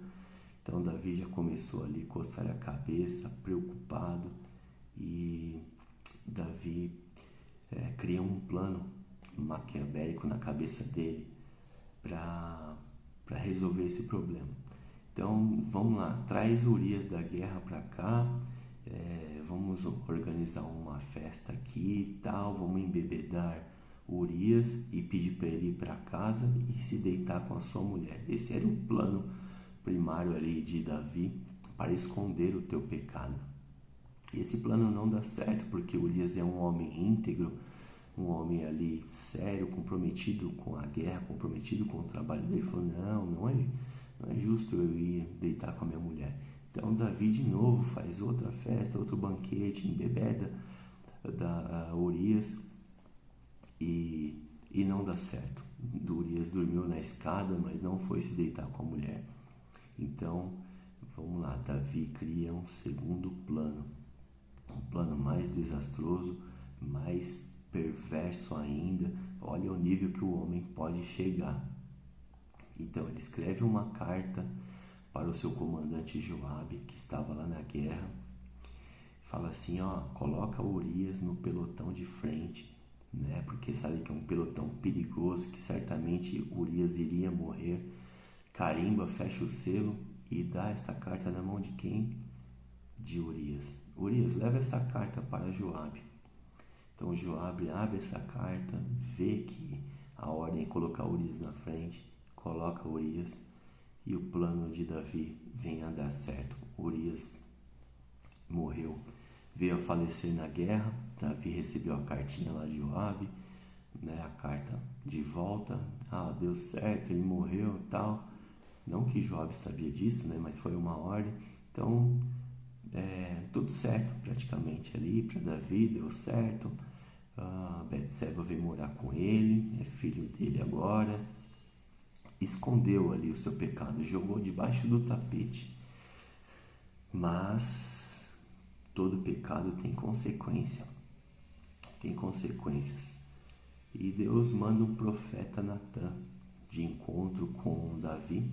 Então Davi já começou ali a coçar a cabeça, preocupado, e Davi cria um plano maquiavélico na cabeça dele para resolver esse problema. Então vamos lá, traz Urias da guerra para cá, vamos organizar uma festa aqui e tal, vamos embebedar Urias e pedir para ele ir para casa e se deitar com a sua mulher. Esse era o plano primário ali de Davi para esconder o teu pecado. E esse plano não dá certo, porque Urias é um homem íntegro, um homem ali sério, comprometido com a guerra, comprometido com o trabalho dele. Ele falou: não é justo eu ir deitar com a minha mulher. Então Davi de novo faz outra festa, outro banquete, embebeda da Urias, e não dá certo. Urias dormiu na escada, mas não foi se deitar com a mulher. Então, vamos lá, Davi cria um segundo plano, um plano mais desastroso, mais perverso ainda. Olha o nível que o homem pode chegar. Então ele escreve uma carta para o seu comandante Joabe, que estava lá na guerra. Fala assim: ó, coloca Urias no pelotão de frente, né? Porque sabe que é um pelotão perigoso, que certamente Urias iria morrer. Carimba, fecha o selo e dá essa carta na mão de quem? De Urias. Urias, leva essa carta para Joabe. Então Joabe abre essa carta, vê que a ordem é colocar Urias na frente, coloca Urias, e o plano de Davi vem a dar certo. Urias morreu, veio a falecer na guerra. Davi recebeu a cartinha lá de Joabe, né, a carta de volta. Deu certo, ele morreu e tal. Não que Joabe sabia disso, né, mas foi uma ordem. Então tudo certo praticamente ali para Davi, deu certo. Betseba veio morar com ele, é filho dele agora. Escondeu ali o seu pecado, jogou debaixo do tapete. Mas todo pecado tem consequência, tem consequências. E Deus manda um profeta Natã de encontro com Davi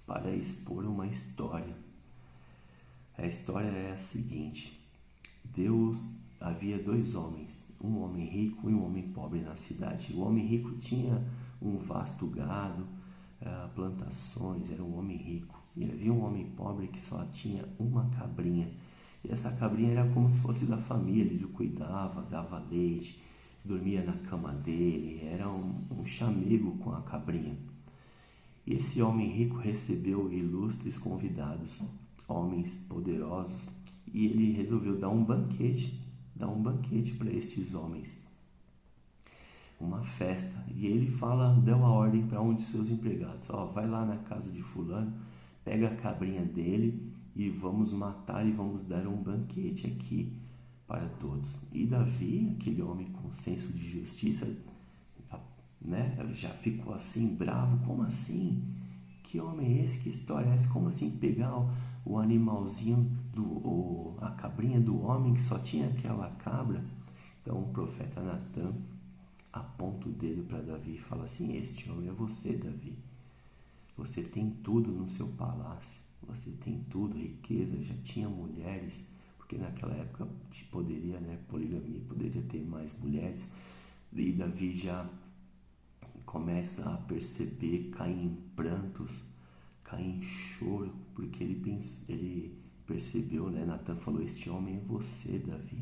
para expor uma história. A história é a seguinte: havia dois homens, um homem rico e um homem pobre na cidade. O homem rico tinha um vasto gado, plantações, era um homem rico. E havia um homem pobre que só tinha uma cabrinha. E essa cabrinha era como se fosse da família, ele cuidava, dava leite, dormia na cama dele, era um chamego com a cabrinha. E esse homem rico recebeu ilustres convidados, homens poderosos, e ele resolveu dar um banquete para estes homens, uma festa. E ele deu a ordem para um de seus empregados: vai lá na casa de fulano, pega a cabrinha dele e vamos matar e vamos dar um banquete aqui para todos. E Davi, aquele homem com senso de justiça, né, já ficou assim bravo. Como assim? Que homem é esse? Que história é essa? Como assim pegar o animalzinho, a cabrinha do homem que só tinha aquela cabra? Então o profeta Natã aponta o dedo para Davi e fala assim: este homem é você, Davi. Você tem tudo no seu palácio, você tem tudo, riqueza, já tinha mulheres, porque naquela época poderia, né, poligamia, poderia ter mais mulheres. E Davi já começa a perceber, cai em prantos, cai em choro, porque ele percebeu, né? Natã falou: este homem é você, Davi,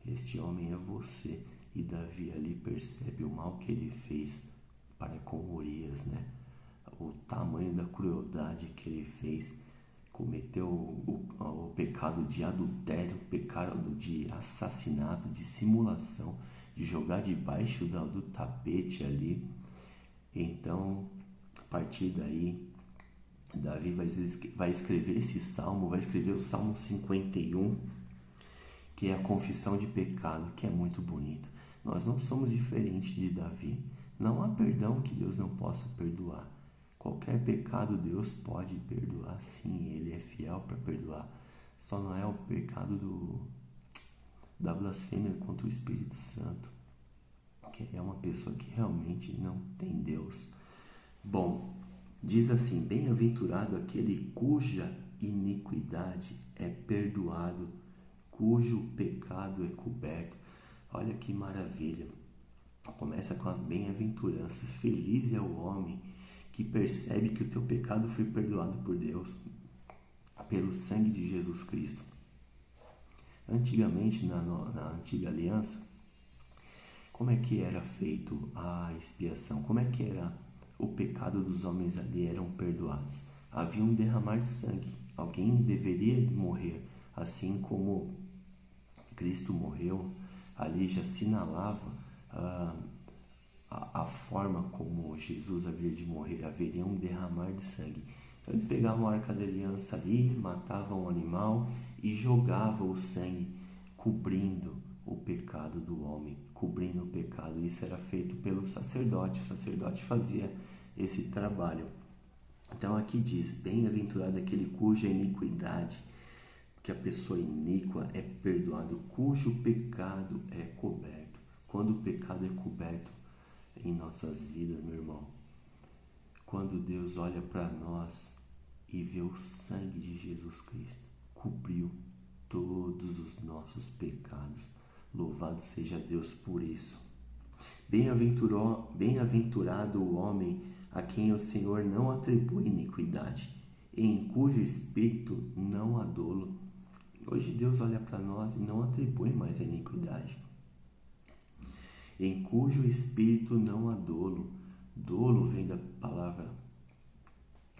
este homem é você. E Davi ali percebe o mal que ele fez para com Urias, né? O tamanho da crueldade que ele fez, cometeu o pecado de adultério, o pecado de assassinato, de simulação, de jogar debaixo do tapete ali. Então, a partir daí, Davi vai escrever esse salmo, vai escrever o Salmo 51, que é a confissão de pecado, que é muito bonito. Nós não somos diferentes de Davi. Não há perdão que Deus não possa perdoar. Qualquer pecado Deus pode perdoar, sim, Ele é fiel para perdoar. Só não é o pecado da blasfêmia contra o Espírito Santo, que é uma pessoa que realmente não tem Deus. Bom, diz assim: bem-aventurado aquele cuja iniquidade é perdoado, cujo pecado é coberto. Olha que maravilha. Começa com as bem-aventuranças. Feliz é o homem que percebe que o teu pecado foi perdoado por Deus, pelo sangue de Jesus Cristo. Antigamente, na antiga aliança, como é que era feito a expiação? Como é que era o pecado dos homens ali? Eram perdoados. Havia um derramar de sangue. Alguém deveria morrer, assim como Cristo morreu. Ali já assinalava a forma como Jesus haveria de morrer. Haveria um derramar de sangue. Então eles pegavam a arca da aliança ali, matavam o animal e jogavam o sangue, cobrindo o pecado do homem, cobrindo o pecado. Isso era feito pelo sacerdote. O sacerdote fazia esse trabalho. Então aqui diz: bem-aventurado aquele cuja iniquidade, que a pessoa iníqua é perdoado, cujo pecado é coberto. Quando o pecado é coberto em nossas vidas, meu irmão, quando Deus olha para nós e vê o sangue de Jesus Cristo, cobriu todos os nossos pecados. Louvado seja Deus por isso. Bem-aventurado o homem a quem o Senhor não atribui iniquidade, em cujo espírito não há dolo. Hoje Deus olha para nós e não atribui mais a iniquidade. Em cujo espírito não há dolo. Dolo vem da palavra,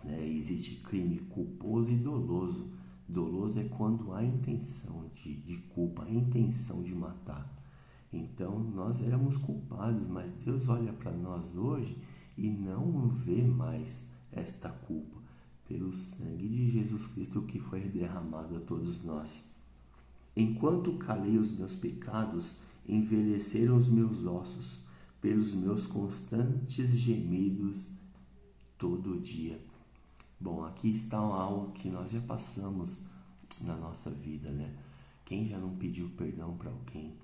existe crime culposo e doloso. Doloso é quando há intenção de culpa, a intenção de matar. Então nós éramos culpados, mas Deus olha para nós hoje e não vê mais esta culpa, pelo sangue de Jesus Cristo que foi derramado a todos nós. Enquanto calei os meus pecados, envelheceram os meus ossos, pelos meus constantes gemidos todo dia. Bom, aqui está algo que nós já passamos na nossa vida, né? Quem já não pediu perdão para alguém?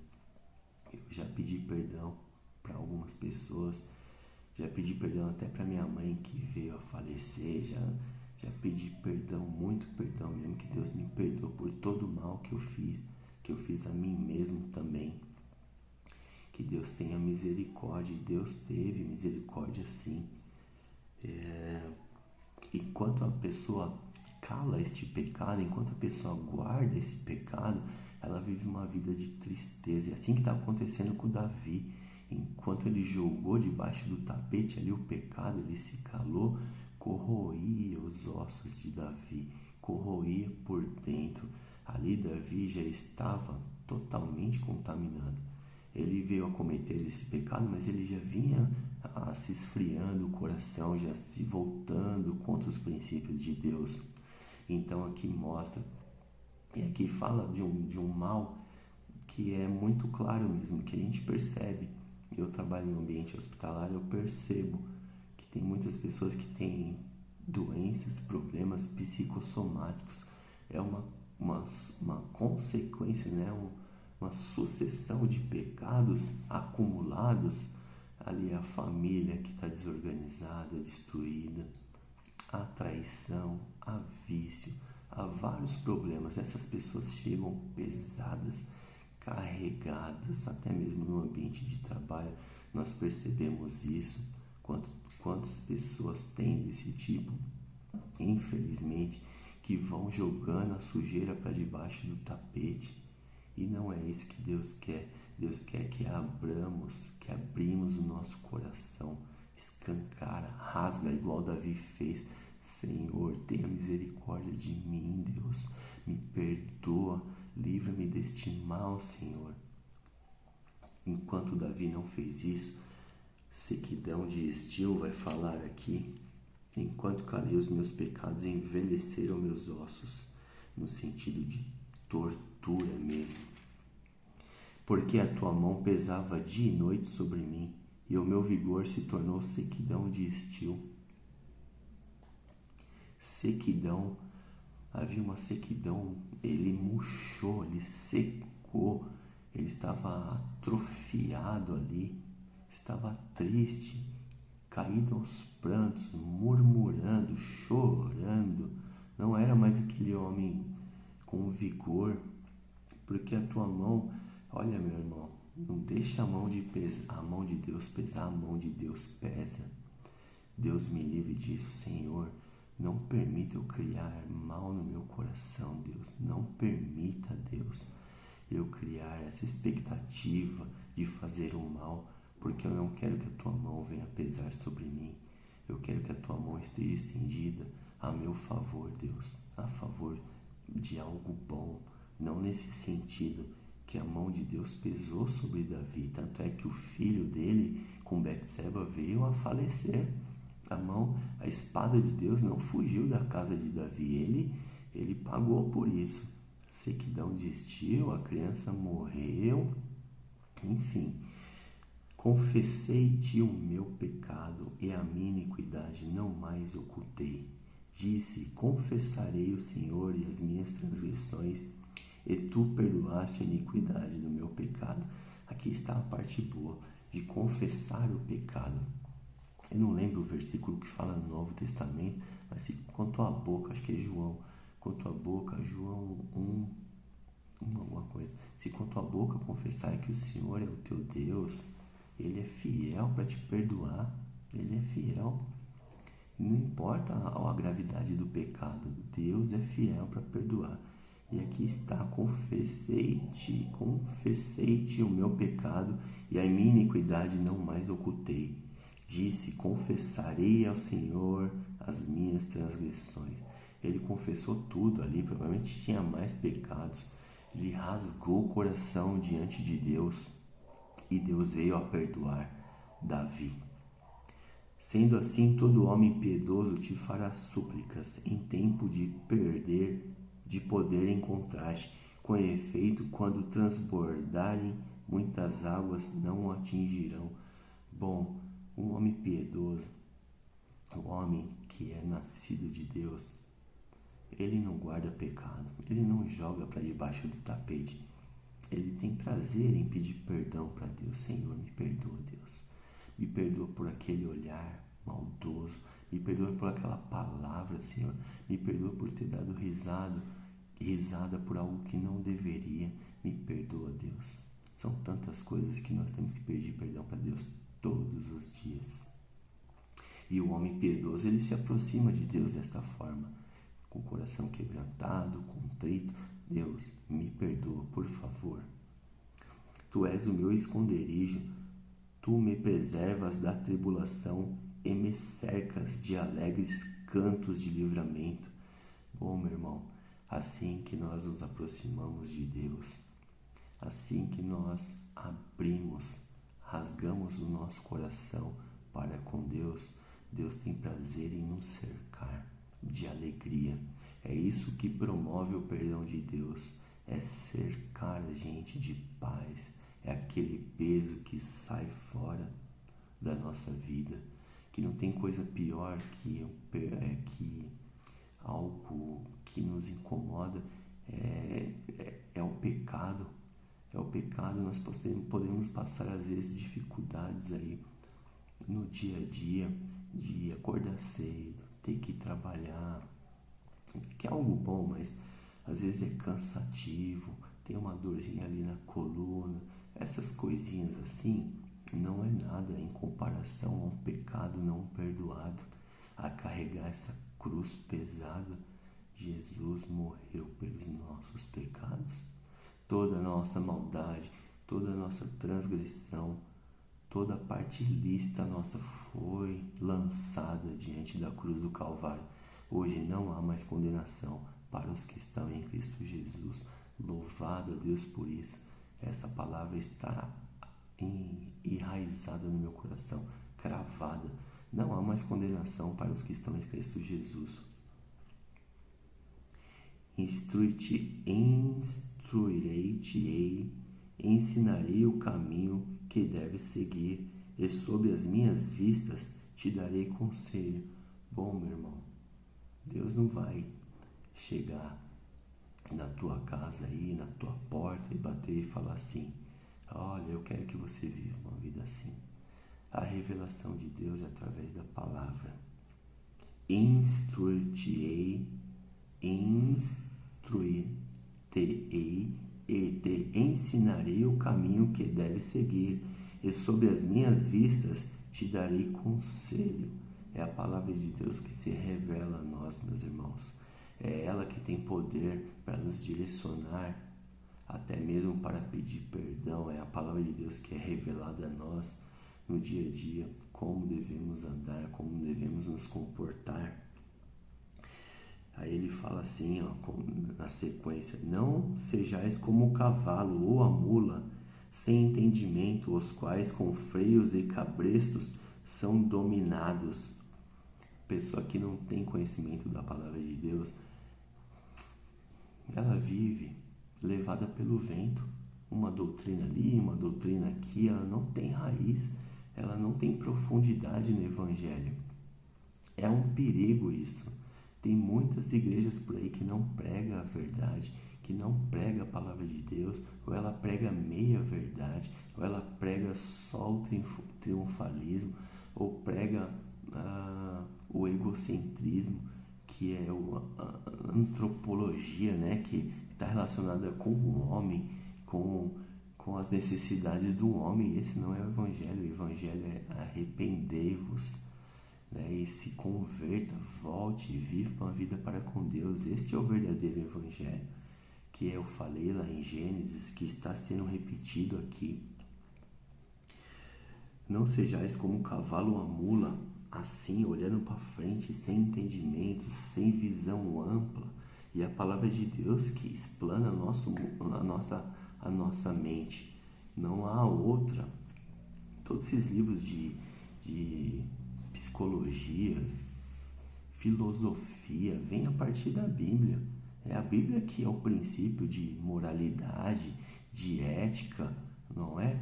Eu já pedi perdão para algumas pessoas, já pedi perdão até para minha mãe que veio a falecer, já pedi perdão, muito perdão mesmo, que Deus me perdoe por todo o mal que eu fiz a mim mesmo também. Que Deus tenha misericórdia, e Deus teve misericórdia sim. Enquanto a pessoa cala este pecado, enquanto a pessoa guarda esse pecado, ela vive uma vida de tristeza. É assim que está acontecendo com Davi. Enquanto ele jogou debaixo do tapete ali o pecado, ele se calou, corroía os ossos de Davi, corroía por dentro. Ali Davi já estava totalmente contaminado. Ele veio a cometer esse pecado, mas ele já vinha se esfriando, o coração já se voltando contra os princípios de Deus. Então aqui mostra, e aqui fala de um mal que é muito claro mesmo, que a gente percebe. Eu trabalho em um ambiente hospitalar, eu percebo que tem muitas pessoas que têm doenças, problemas psicossomáticos. É uma consequência, né? Uma sucessão de pecados acumulados. Ali a família que está desorganizada, destruída, a traição, a vício, há vários problemas. Essas pessoas chegam pesadas, carregadas, até mesmo no ambiente de trabalho. Nós percebemos isso. Quantas pessoas têm desse tipo, infelizmente, que vão jogando a sujeira para debaixo do tapete. E não é isso que Deus quer. Deus quer que abrimos o nosso coração, escancara, rasga igual Davi fez. Senhor, tenha misericórdia de mim, Deus, me perdoa, livra-me deste mal, Senhor. Enquanto Davi não fez isso, sequidão de estio vai falar aqui. Enquanto calei os meus pecados, envelheceram meus ossos, no sentido de tortura mesmo. Porque a tua mão pesava dia e noite sobre mim, e o meu vigor se tornou sequidão de estio. Sequidão, havia uma sequidão, ele murchou, ele secou, ele estava atrofiado ali, estava triste, caído aos prantos, murmurando, chorando. Não era mais aquele homem com vigor, porque a tua mão, olha meu irmão, não deixa a mão de Deus pesar, a mão de Deus pesa. Deus me livre disso, Senhor. Não permita eu criar mal no meu coração, Deus. Não permita, Deus, eu criar essa expectativa de fazer o mal, porque eu não quero que a tua mão venha pesar sobre mim. Eu quero que a tua mão esteja estendida a meu favor, Deus, a favor de algo bom, não nesse sentido que a mão de Deus pesou sobre Davi, tanto é que o filho dele com Betseba veio a falecer. A espada de Deus não fugiu da casa de Davi, ele pagou por isso. Sequidão de estio, a criança morreu, enfim. Confessei-te o meu pecado e a minha iniquidade não mais ocultei. Disse, confessarei o Senhor e as minhas transgressões, e tu perdoaste a iniquidade do meu pecado. Aqui está a parte boa de confessar o pecado. Eu não lembro o versículo que fala no Novo Testamento, mas se com tua boca, acho que é João, com tua boca, João 1, alguma coisa. Se com tua boca confessar que o Senhor é o teu Deus, Ele é fiel para te perdoar, Ele é fiel. Não importa a gravidade do pecado, Deus é fiel para perdoar. E aqui está, confessei-te o meu pecado e a minha iniquidade não mais ocultei. Disse, confessarei ao Senhor as minhas transgressões. Ele confessou tudo ali, provavelmente tinha mais pecados. Ele rasgou o coração diante de Deus e Deus veio a perdoar Davi. Sendo assim, todo homem piedoso te fará súplicas em tempo de poder encontrar-te. Com efeito, quando transbordarem, muitas águas não o atingirão. Bom, um homem piedoso, o homem que é nascido de Deus, ele não guarda pecado, ele não joga para debaixo do tapete. Ele tem prazer em pedir perdão para Deus. Senhor, me perdoa, Deus. Me perdoa por aquele olhar maldoso. Me perdoa por aquela palavra, Senhor. Me perdoa por ter dado risada por algo que não deveria. Me perdoa, Deus. São tantas coisas que nós temos que pedir perdão para Deus todos os dias. E o homem piedoso, ele se aproxima de Deus desta forma, com o coração quebrantado, contrito. Deus, me perdoa, por favor. Tu és o meu esconderijo, tu me preservas da tribulação e me cercas de alegres cantos de livramento. Bom, meu irmão, assim que nós nos aproximamos de Deus, assim que nós rasgamos o nosso coração para com Deus, Deus tem prazer em nos cercar de alegria. É isso que promove o perdão de Deus, é cercar a gente de paz, é aquele peso que sai fora da nossa vida, que não tem coisa pior que algo que nos incomoda, é o pecado. É o pecado. Nós podemos passar às vezes dificuldades aí no dia a dia, de acordar cedo, ter que trabalhar, que é algo bom, mas às vezes é cansativo, tem uma dorzinha ali na coluna, essas coisinhas assim não é nada em comparação a um pecado não perdoado, a carregar essa cruz pesada. Jesus morreu pelos nossos pecados, toda a nossa maldade, toda a nossa transgressão, Toda parte ilícita nossa foi lançada diante da cruz do Calvário. Hoje não há mais condenação para os que estão em Cristo Jesus. Louvado a Deus por isso. Essa palavra está enraizada no meu coração, cravada. Não há mais condenação para os que estão em Cristo Jesus. Instruirei-te-ei, ensinarei o caminho que deves seguir, e sob as minhas vistas te darei conselho. Bom, meu irmão, Deus não vai chegar na tua casa aí, na tua porta e bater e falar assim: olha, eu quero que você viva uma vida assim. A revelação de Deus é através da palavra. Instruir-te-ei e te ensinarei o caminho que deves seguir, e sob as minhas vistas te darei conselho. É a palavra de Deus que se revela a nós, meus irmãos. É ela que tem poder para nos direcionar, até mesmo para pedir perdão. É a palavra de Deus que é revelada a nós no dia a dia, como devemos andar, como devemos nos comportar. Aí ele fala assim, na sequência: não sejais como o cavalo ou a mula, sem entendimento, os quais com freios e cabrestos são dominados. Pessoa que não tem conhecimento da palavra de Deus, ela vive levada pelo vento, uma doutrina ali, uma doutrina aqui. Ela não tem raiz, ela não tem profundidade no Evangelho. É um perigo isso. Tem muitas igrejas por aí que não pregam a verdade, que não pregam a palavra de Deus, ou ela prega meia verdade, ou ela prega só o triunfalismo, ou prega o egocentrismo, que é a antropologia, né, que está relacionada com o homem, com as necessidades do homem. Esse não é o Evangelho. O Evangelho é: arrependei-vos, né, e se converta, volte e viva uma vida para com Deus. Este é o verdadeiro Evangelho, que eu falei lá em Gênesis, que está sendo repetido aqui. Não sejais como um cavalo ou a mula, assim, olhando para frente, sem entendimento, sem visão ampla. E a palavra de Deus que explana a nossa mente. Não há outra. Todos esses livros de psicologia, filosofia, vem a partir da Bíblia. É a Bíblia que é o princípio de moralidade, de ética, não é?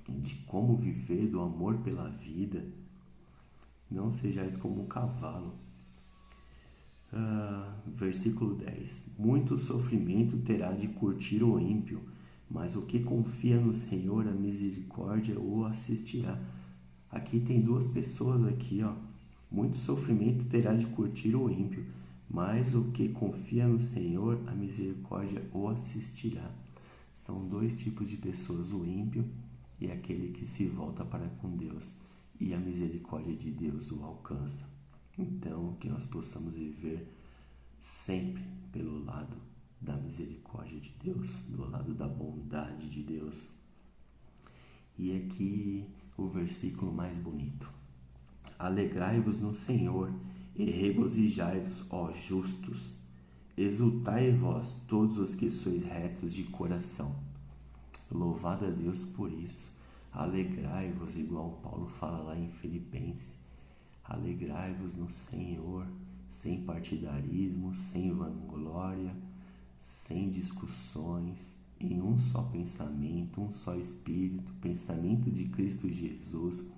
De como viver, do amor pela vida. Não sejais como um cavalo. Versículo 10. Muito sofrimento terá de curtir o ímpio, mas o que confia no Senhor, a misericórdia o assistirá. Aqui tem duas pessoas aqui, Muito sofrimento terá de curtir o ímpio, mas o que confia no Senhor, a misericórdia o assistirá. São dois tipos de pessoas: o ímpio e aquele que se volta para com Deus, e a misericórdia de Deus o alcança. Então, que nós possamos viver sempre pelo lado da misericórdia de Deus, do lado da bondade de Deus. E aqui o versículo mais bonito: alegrai-vos no Senhor e regozijai-vos, ó justos. Exultai vós, todos os que sois retos de coração. Louvado a Deus por isso. Alegrai-vos, igual Paulo fala lá em Filipenses. Alegrai-vos no Senhor, sem partidarismo, sem vanglória, sem discussões, em um só pensamento, um só Espírito, pensamento de Cristo Jesus.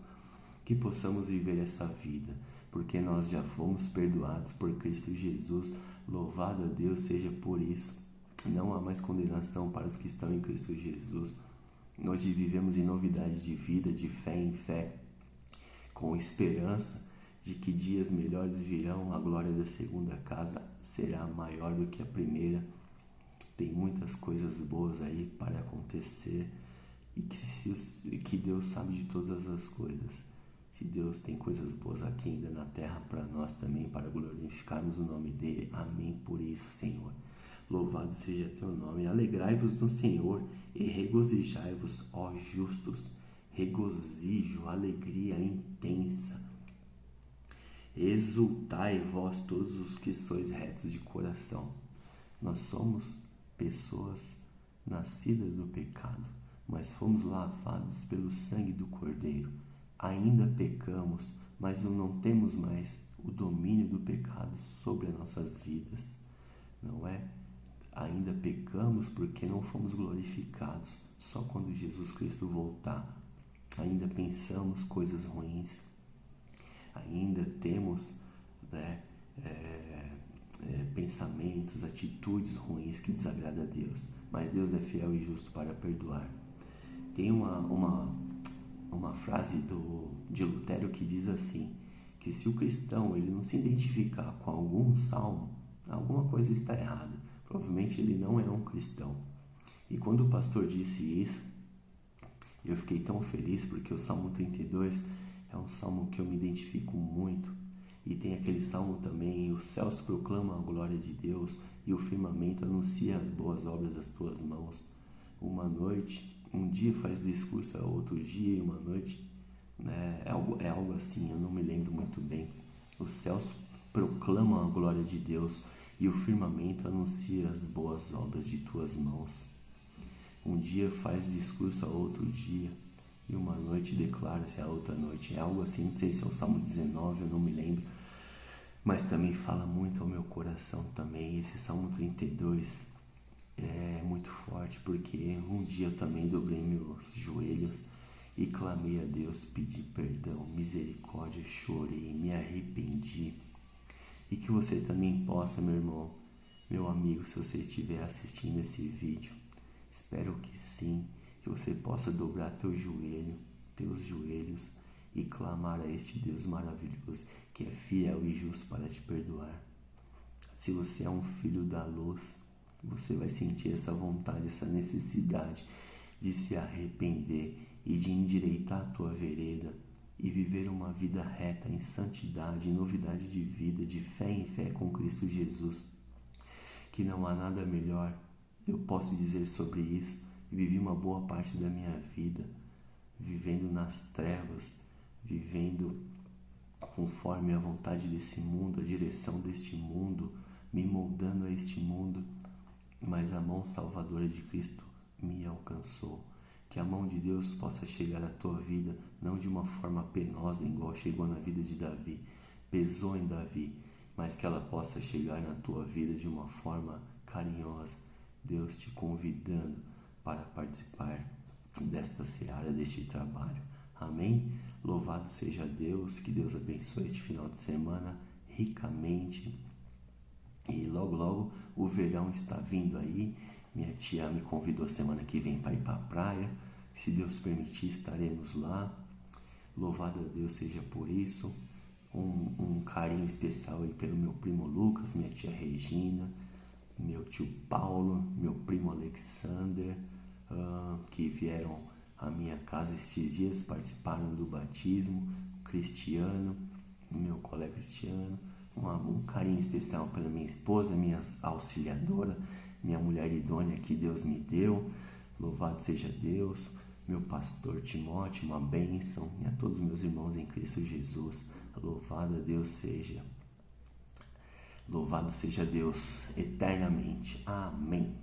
Que possamos viver essa vida, porque nós já fomos perdoados por Cristo Jesus. Louvado a Deus seja por isso. Não há mais condenação para os que estão em Cristo Jesus. Hoje vivemos em novidade de vida, de fé em fé, com esperança de que dias melhores virão. A glória da segunda casa será maior do que a primeira. Tem muitas coisas boas aí para acontecer, e que Deus sabe de todas as coisas. Se Deus tem coisas boas aqui ainda na terra para nós também, para glorificarmos o nome dele. Amém por isso, Senhor. Louvado seja teu nome. Alegrai-vos no Senhor e regozijai-vos, ó justos. regozijo, alegria intensa. Exultai vós todos os que sois retos de coração. Nós somos pessoas nascidas do pecado, mas fomos lavados pelo sangue do Cordeiro. Ainda pecamos, mas não temos mais o domínio do pecado sobre as nossas vidas, não é? Ainda pecamos porque não fomos glorificados só quando Jesus Cristo voltar. Ainda pensamos coisas ruins, ainda temos, né, pensamentos, atitudes ruins que desagradam a Deus, mas Deus é fiel e justo para perdoar. Tem uma frase de Lutero que diz assim, que se o cristão ele não se identificar com algum salmo, alguma coisa está errada. Provavelmente ele não é um cristão. E quando o pastor disse isso, eu fiquei tão feliz, porque o Salmo 32 é um salmo que eu me identifico muito. E tem aquele salmo também, os céus proclamam a glória de Deus e o firmamento anuncia as boas obras das tuas mãos. Um dia faz discurso a outro dia, e uma noite, né? É algo assim, eu não me lembro muito bem. Os céus proclamam a glória de Deus e o firmamento anuncia as boas obras de tuas mãos. Um dia faz discurso a outro dia, e uma noite declara-se a outra noite. É algo assim, não sei se é o Salmo 19, eu não me lembro, mas também fala muito ao meu coração também. Esse Salmo 32 é muito forte, porque um dia eu também dobrei meus joelhos e clamei a Deus, pedi perdão, misericórdia, chorei, me arrependi. E que você também possa, meu irmão, meu amigo, se você estiver assistindo esse vídeo, espero que sim, que você possa dobrar teus joelhos e clamar a este Deus maravilhoso, que é fiel e justo para te perdoar. Se você é um filho da luz, você vai sentir essa vontade, essa necessidade de se arrepender e de endireitar a tua vereda e viver uma vida reta em santidade, em novidade de vida, de fé em fé com Cristo Jesus. Que não há nada melhor, eu posso dizer sobre isso. Vivi uma boa parte da minha vida vivendo nas trevas, vivendo conforme a vontade desse mundo, a direção deste mundo, me moldando a este mundo, mas a mão salvadora de Cristo me alcançou. Que a mão de Deus possa chegar à tua vida, não de uma forma penosa, igual chegou na vida de Davi, pesou em Davi, mas que ela possa chegar na tua vida de uma forma carinhosa, Deus te convidando para participar desta seara, deste trabalho. Amém? Louvado seja Deus, que Deus abençoe este final de semana ricamente. E logo, logo o verão está vindo aí. Minha tia me convidou semana que vem para ir para a praia. Se Deus permitir, estaremos lá. Louvado a Deus seja por isso. Um carinho especial aí pelo meu primo Lucas, minha tia Regina, meu tio Paulo, meu primo Alexander, que vieram à minha casa estes dias, participaram do batismo. Cristiano, meu colega Cristiano. Um carinho especial pela minha esposa, minha auxiliadora, minha mulher idônea que Deus me deu. Louvado seja Deus. Meu pastor Timóteo, uma bênção. E a todos os meus irmãos em Cristo Jesus. Louvado seja Deus eternamente. Amém.